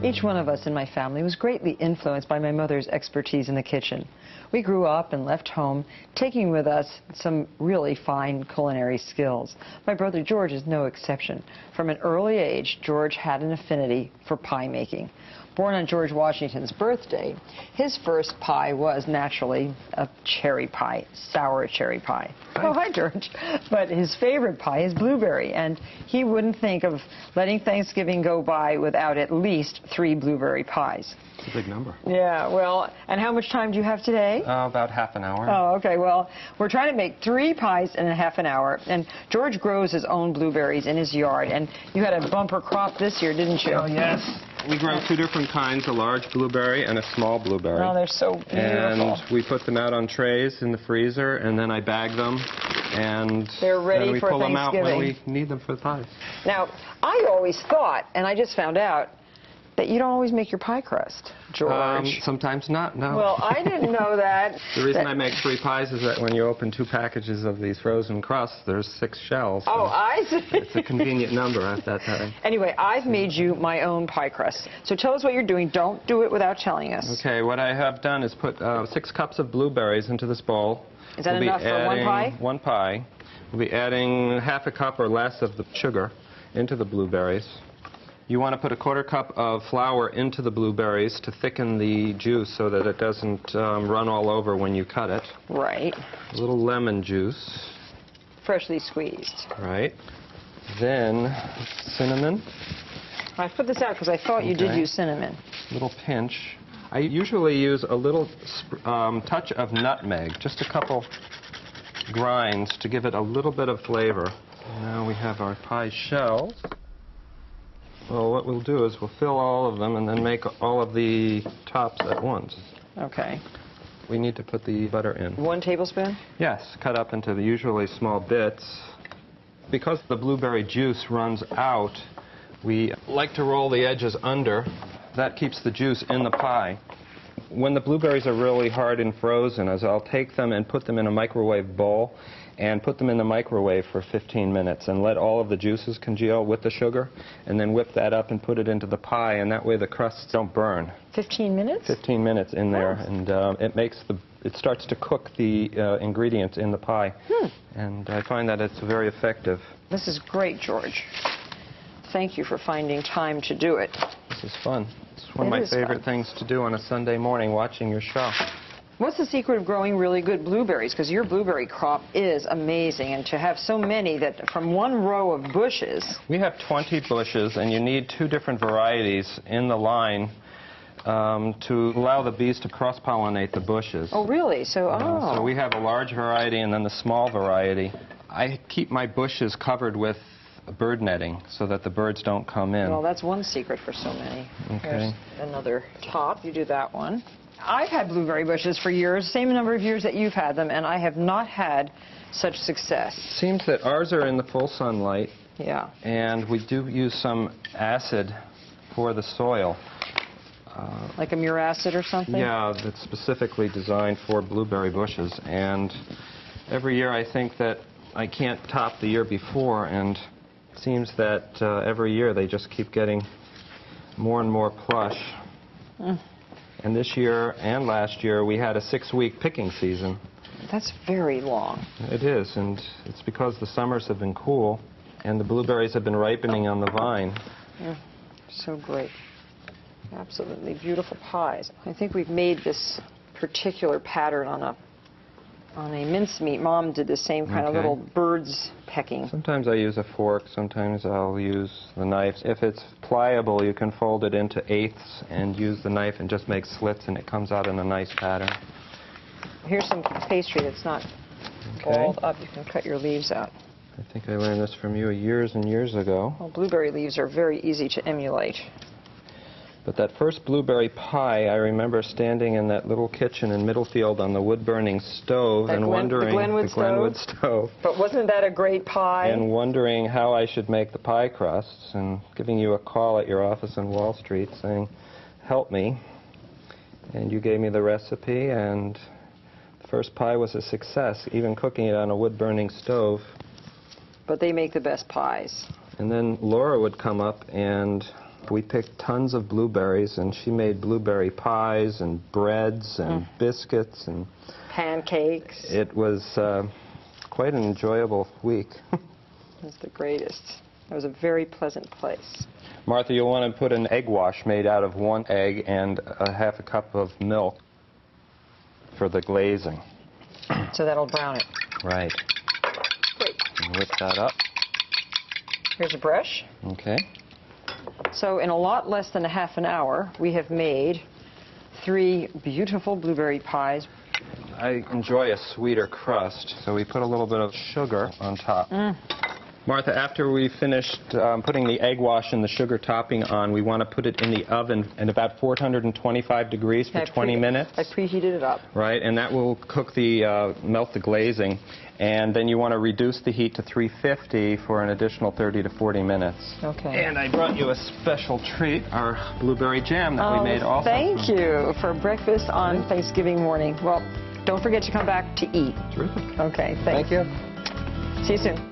Each one of us in my family was greatly influenced by my mother's expertise in the kitchen. We grew up and left home, taking with us some really fine culinary skills. My brother George is no exception. From an early age, George had an affinity for pie making. Born on George Washington's birthday, his first pie was naturally a cherry pie, sour cherry pie. Oh, hi, George. But his favorite pie is blueberry, and he wouldn't think of letting Thanksgiving go by without at least 3 blueberry pies. It's a big number. Yeah, well, and how much time do you have today? About half an hour. Oh, okay. Well, we're trying to make 3 pies in a half an hour, and George grows his own blueberries in his yard, and you had a bumper crop this year, didn't you? Oh, yes. We grow 2 different kinds, a large blueberry and a small blueberry. Oh, they're so beautiful. And we put them out on trays in the freezer, and then I bag them, and they're ready then we for pull them out Thanksgiving. when we need them for the pies. Now, I always thought, and I just found out, that you don't always make your pie crust, George. Sometimes not, no. Well, I didn't know that. The reason I make 3 pies is that when you open 2 packages of these frozen crusts, there's 6 shells. Oh, I see. It's a convenient number at that time. Anyway, I've made you my own pie crust. So tell us what you're doing. Don't do it without telling us. Okay, what I have done is put 6 cups of blueberries into this bowl. Is that enough for 1 pie? 1 pie. We'll be adding half a cup or less of the sugar into the blueberries. You want to put a 1/4 cup of flour into the blueberries to thicken the juice so that it doesn't run all over when you cut it. Right. A little lemon juice. Freshly squeezed. Right. Then cinnamon. I put this out because I thought you did use cinnamon. A little pinch. I usually use a little touch of nutmeg, just a couple grinds to give it a little bit of flavor. Now we have our pie shells. Well, what we'll do is we'll fill all of them and then make all of the tops at once. Okay. We need to put the butter in. 1 tablespoon? Yes, cut up into the usually small bits. Because the blueberry juice runs out, we like to roll the edges under. That keeps the juice in the pie. When the blueberries are really hard and frozen, I'll take them and put them in a microwave bowl and put them in the microwave for 15 minutes and let all of the juices congeal with the sugar, and then whip that up and put it into the pie, and that way the crusts don't burn. 15 minutes? 15 minutes in there, and it starts to cook the ingredients in the pie, and I find that it's very effective. This is great, George. Thank you for finding time to do it. This is fun. It's one of my favorite things to do on a Sunday morning, watching your show. What's the secret of growing really good blueberries? Because your blueberry crop is amazing, and to have so many that from 1 row of bushes. We have 20 bushes, and you need 2 different varieties in the line to allow the bees to cross-pollinate the bushes. Oh, really? So we have a large variety and then the small variety. I keep my bushes covered with bird netting so that the birds don't come in. Well, that's one secret for so many. Okay. Here's another top. You do that one. I've had blueberry bushes for years, same number of years that you've had them, and I have not had such success. Seems that ours are in the full sunlight. Yeah. And we do use some acid for the soil. Like a muracid or something? Yeah, that's specifically designed for blueberry bushes. And every year I think that I can't top the year before, and it seems that every year they just keep getting more and more plush. And this year and last year we had a 6-week picking season. That's very long. It is, and it's because the summers have been cool and the blueberries have been ripening on the vine. So great. Absolutely beautiful pies. I think we've made this particular pattern on a mincemeat. Mom did the same kind of little birds pecking. Sometimes I use a fork, sometimes I'll use the knife. If it's pliable, you can fold it into 1/8 and use the knife and just make slits, and it comes out in a nice pattern. Here's some pastry that's not balled up. You can cut your leaves out. I think I learned this from you years and years ago. Well, blueberry leaves are very easy to emulate. But that first blueberry pie, I remember standing in that little kitchen in Middlefield on the wood-burning stove and wondering... The Glenwood stove. But wasn't that a great pie? And wondering how I should make the pie crusts, and giving you a call at your office on Wall Street saying, help me. And you gave me the recipe, and the first pie was a success, even cooking it on a wood-burning stove. But they make the best pies. And then Laura would come up and We picked tons of blueberries, and she made blueberry pies and breads and biscuits, and pancakes. it was quite an enjoyable week. It was the greatest. It was a very pleasant place. Martha, you'll want to put an egg wash made out of 1 egg and a half a cup of milk for the glazing. So that'll brown it. Right. Great. And whip that up. Here's a brush. Okay. So in a lot less than a half an hour, we have made 3 beautiful blueberry pies. I enjoy a sweeter crust, so we put a little bit of sugar on top. Martha, after we finished putting the egg wash and the sugar topping on, we want to put it in the oven at about 425 degrees for 20 minutes. I preheated it up. Right, and that will cook melt the glazing. And then you want to reduce the heat to 350 for an additional 30 to 40 minutes. Okay. And I brought you a special treat, our blueberry jam that we made also. Thank you for breakfast on Thanksgiving morning. Well, don't forget to come back to eat. Terrific. Okay, thanks. Thank you. See you soon.